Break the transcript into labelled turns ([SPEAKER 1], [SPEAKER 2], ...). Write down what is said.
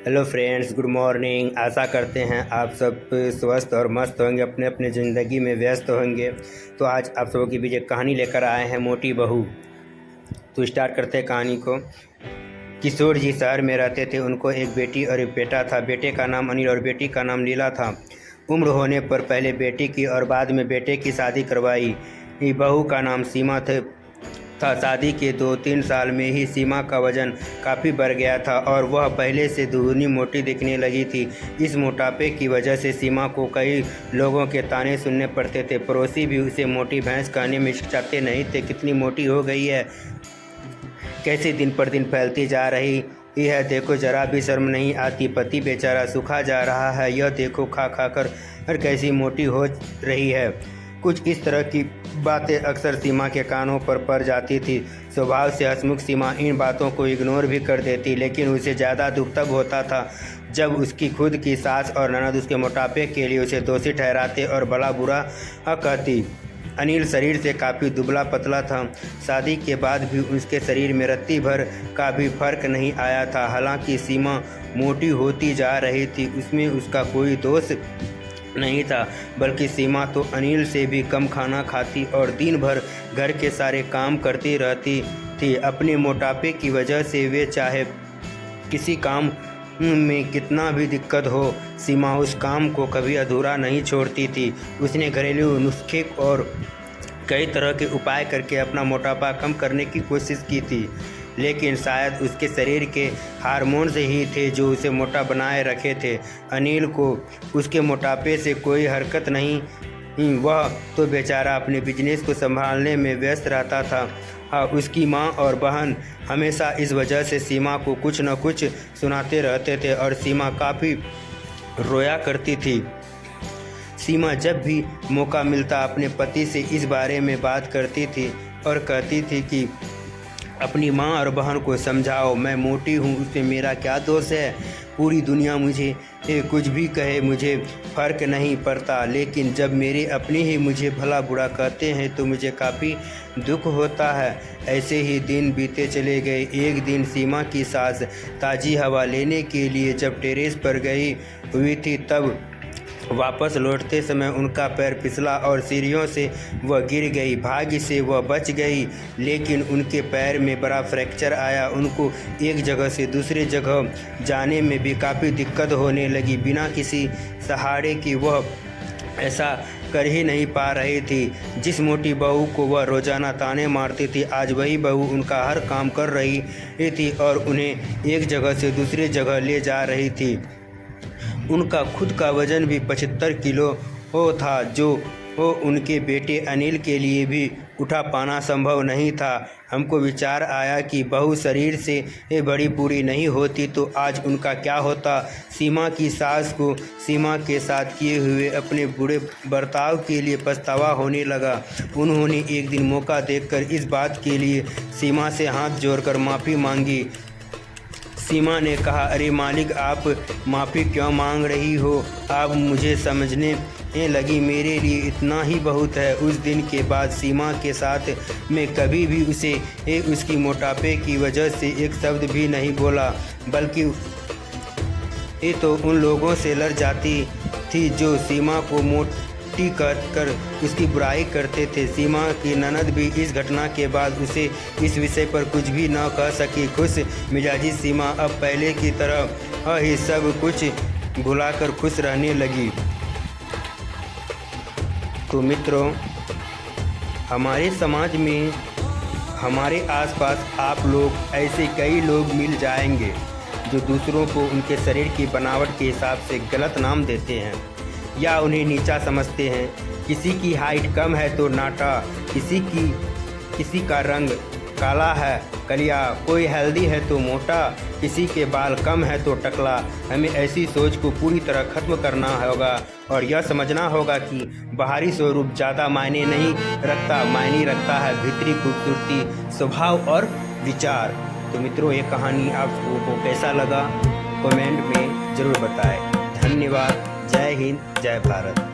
[SPEAKER 1] Hello friends, good morning. आशा करते हैं आप सब स्वस्थ और मस्त होंगे, अपने अपने ज़िंदगी में व्यस्त होंगे। तो आज आप सबों के बीच एक कहानी लेकर आए हैं, मोटी बहू। तो स्टार्ट करते हैं कहानी को। किशोर जी शहर में रहते थे। उनको एक बेटी और एक बेटा था। बेटे का नाम अनिल और बेटी का नाम लीला था। उम्र होने पर पहले बेटी की और बाद में बेटे की शादी करवाई। बहू का नाम सीमा था। शादी के 2-3 साल में ही सीमा का वजन काफ़ी बढ़ गया था और वह पहले से दुगनी मोटी दिखने लगी थी। इस मोटापे की वजह से सीमा को कई लोगों के ताने सुनने पड़ते थे। पड़ोसी भी उसे मोटी भैंस कहने में हिचकिचाते नहीं थे। कितनी मोटी हो गई है, कैसे दिन पर दिन फैलती जा रही है, देखो जरा भी शर्म नहीं आती। पति बेचारा सूखा जा रहा है, यह देखो खा खा कर कैसी मोटी हो रही है। कुछ इस तरह की बातें अक्सर सीमा के कानों पर पड़ जाती थी। स्वभाव से हंसमुख सीमा इन बातों को इग्नोर भी कर देती, लेकिन उसे ज़्यादा दुख तब होता था जब उसकी खुद की सास और ननद उसके मोटापे के लिए उसे दोषी ठहराते और भला बुरा कहती। अनिल शरीर से काफ़ी दुबला पतला था। शादी के बाद भी उसके शरीर में रत्ती भर का भी फर्क नहीं आया था। हालांकि सीमा मोटी होती जा रही थी, उसमें उसका कोई दोष नहीं था, बल्कि सीमा तो अनिल से भी कम खाना खाती और दिन भर घर के सारे काम करती रहती थी। अपने मोटापे की वजह से वे चाहे किसी काम में कितना भी दिक्कत हो, सीमा उस काम को कभी अधूरा नहीं छोड़ती थी। उसने घरेलू नुस्खे और कई तरह के उपाय करके अपना मोटापा कम करने की कोशिश की थी, लेकिन शायद उसके शरीर के हार्मोन्स ही थे जो उसे मोटा बनाए रखे थे। अनिल को उसके मोटापे से कोई हरकत नहीं, वह तो बेचारा अपने बिजनेस को संभालने में व्यस्त रहता था। हाँ, उसकी माँ और बहन हमेशा इस वजह से सीमा को कुछ न कुछ सुनाते रहते थे और सीमा काफ़ी रोया करती थी। सीमा जब भी मौका मिलता अपने पति से इस बारे में बात करती थी और कहती थी कि अपनी माँ और बहन को समझाओ, मैं मोटी हूँ, उसमें मेरा क्या दोष है। पूरी दुनिया मुझे कुछ भी कहे, मुझे फ़र्क नहीं पड़ता, लेकिन जब मेरे अपने ही मुझे भला बुरा कहते हैं तो मुझे काफ़ी दुख होता है। ऐसे ही दिन बीते चले गए। एक दिन सीमा की सास ताज़ी हवा लेने के लिए जब टेरेस पर गई हुई थी, तब वापस लौटते समय उनका पैर फिसला और सीढ़ियों से वह गिर गई। भाग्य से वह बच गई, लेकिन उनके पैर में बड़ा फ्रैक्चर आया। उनको एक जगह से दूसरी जगह जाने में भी काफ़ी दिक्कत होने लगी। बिना किसी सहारे की वह ऐसा कर ही नहीं पा रही थी। जिस मोटी बहू को वह रोज़ाना ताने मारती थी, आज वही बहू उनका हर काम कर रही थी और उन्हें एक जगह से दूसरी जगह ले जा रही थी। उनका खुद का वज़न भी 75 किलो था, जो उनके बेटे अनिल के लिए भी उठा पाना संभव नहीं था। हमको विचार आया कि बहू शरीर से बड़ी पूरी नहीं होती तो आज उनका क्या होता। सीमा की सास को सीमा के साथ किए हुए अपने बुरे बर्ताव के लिए पछतावा होने लगा। उन्होंने एक दिन मौका देखकर इस बात के लिए सीमा से हाथ जोड़कर माफ़ी मांगी। सीमा ने कहा, अरे मालिक, आप माफ़ी क्यों मांग रही हो? आप मुझे समझने लगी, मेरे लिए इतना ही बहुत है। उस दिन के बाद सीमा के साथ मैं कभी भी उसे उसकी मोटापे की वजह से एक शब्द भी नहीं बोला, बल्कि तो उन लोगों से लड़ जाती थी जो सीमा को मोटी कर उसकी बुराई करते थे। सीमा की ननद भी इस घटना के बाद उसे इस विषय पर कुछ भी न कह सकी। खुश मिजाजी सीमा अब पहले की तरह ही सब कुछ भुलाकर खुश रहने लगी। तो मित्रों, हमारे समाज में, हमारे आसपास आप लोग ऐसे कई लोग मिल जाएंगे जो दूसरों को उनके शरीर की बनावट के हिसाब से गलत नाम देते हैं या उन्हें नीचा समझते हैं। किसी की हाइट कम है तो नाटा, किसी का रंग काला है कलिया, कोई हेल्दी है तो मोटा, किसी के बाल कम है तो टकला। हमें ऐसी सोच को पूरी तरह खत्म करना होगा और यह समझना होगा कि बाहरी स्वरूप ज़्यादा मायने नहीं रखता, मायने रखता है भीतरी खूबसूरती, स्वभाव और विचार। तो मित्रों, ये कहानी आप लोगों को कैसा लगा कमेंट में ज़रूर बताएं। धन्यवाद। जय हिंद, जय भारत।